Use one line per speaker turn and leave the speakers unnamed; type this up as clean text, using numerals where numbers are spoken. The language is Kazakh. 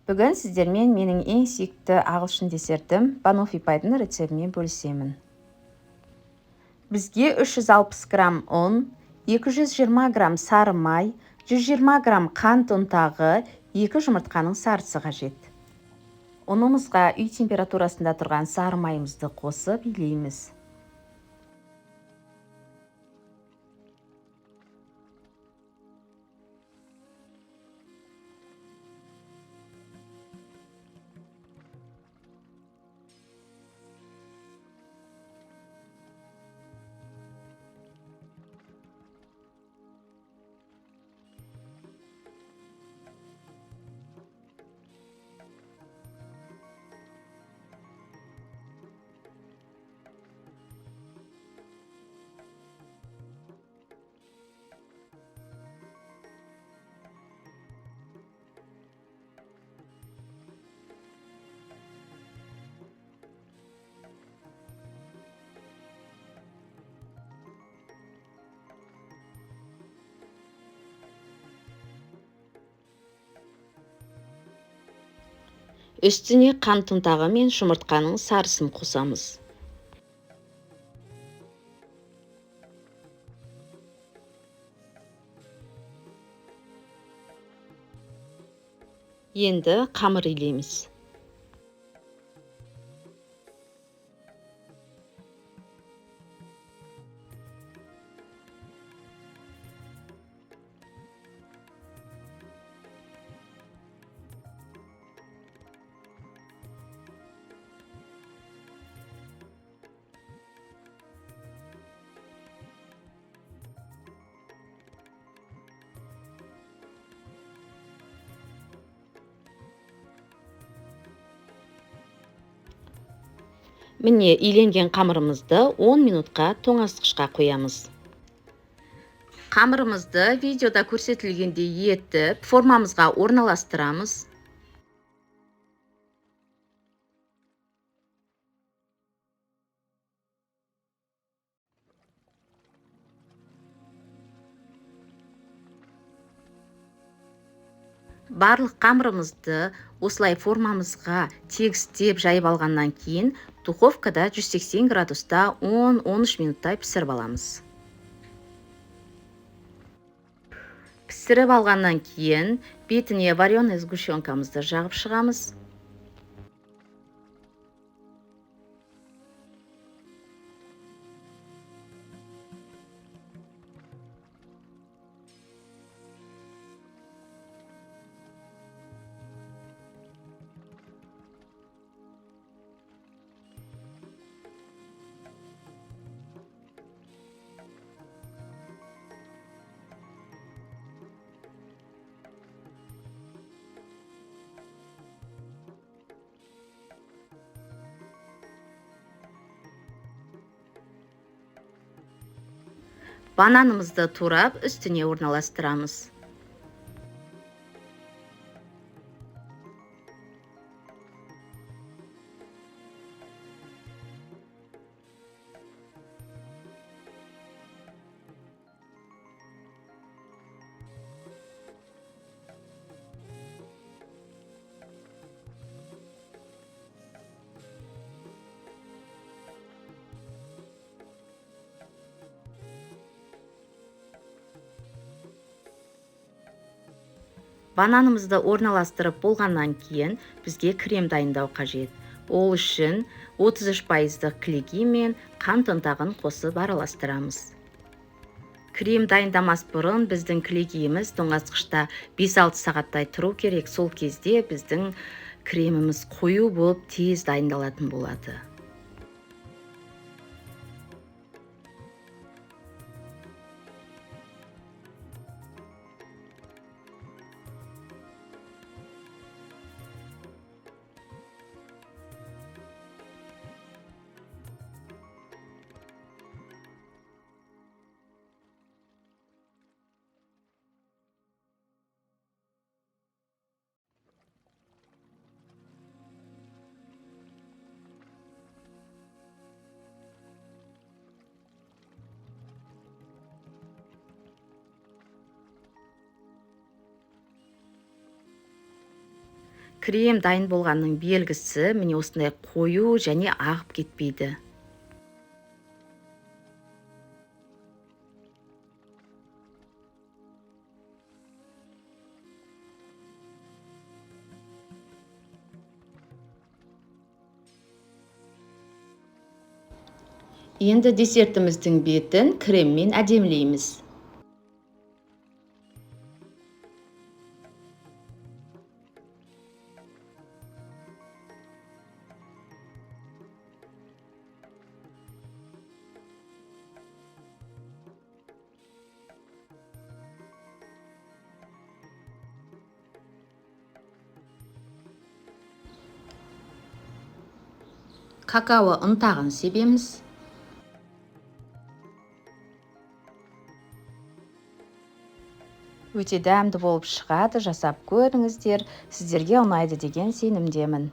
Бүгін сіздермен менің ең сүйікті ағылшын десертім банофи пайдың рецептімен бөлісемін. Бізге 360 грамм ұн, 220 грамм сары май, 120 грамм қант ұнтағы, 2 жұмыртқаның сарысы қажет. Ұнымызға үй температурасында тұрған сары майымызды қосып илейміз. Үстіне қант ұнтағы мен жұмыртқаның сарысын қосамыз. Енді қамыр илейміз. Міне, иленген қамырымызды 10 минутқа тоңазытқышқа қоямыз. Қамырымызды видеода көрсетілгендей етіп, формамызға орналастырамыз. Барлық қамырымызды осылай формамызға тегістеп жайып алғаннан кейін духовкада 180 градуста 10-13 минуттай пісіріп аламыз. Пісіріп алғаннан кейін бетіне вареный сгущенкамызды жағып шығамыз. Бананымызды турап үстіне орналастырамыз. Бананымызды орналастырып болғаннан кейін бізге крем дайындау қажет. Ол үшін 33% клейки мен қант ұнтағын қосып араластырамыз. Крем дайындамас бұрын біздің клейкиіміз тоңазытқышта 5-6 сағаттай тұру керек. Сол кезде біздің креміміз қою болып тез дайындалатын болады. Крем дайын болғанның белгісі міне осындай қою және ағып кетпейді. Енді десертіміздің бетін креммен әдемілейміз. Какао ұнтағын себеміз. Өте дәмді болып шығады, жасап көріңіздер. Сіздерге ұнайды деген сенімдемін.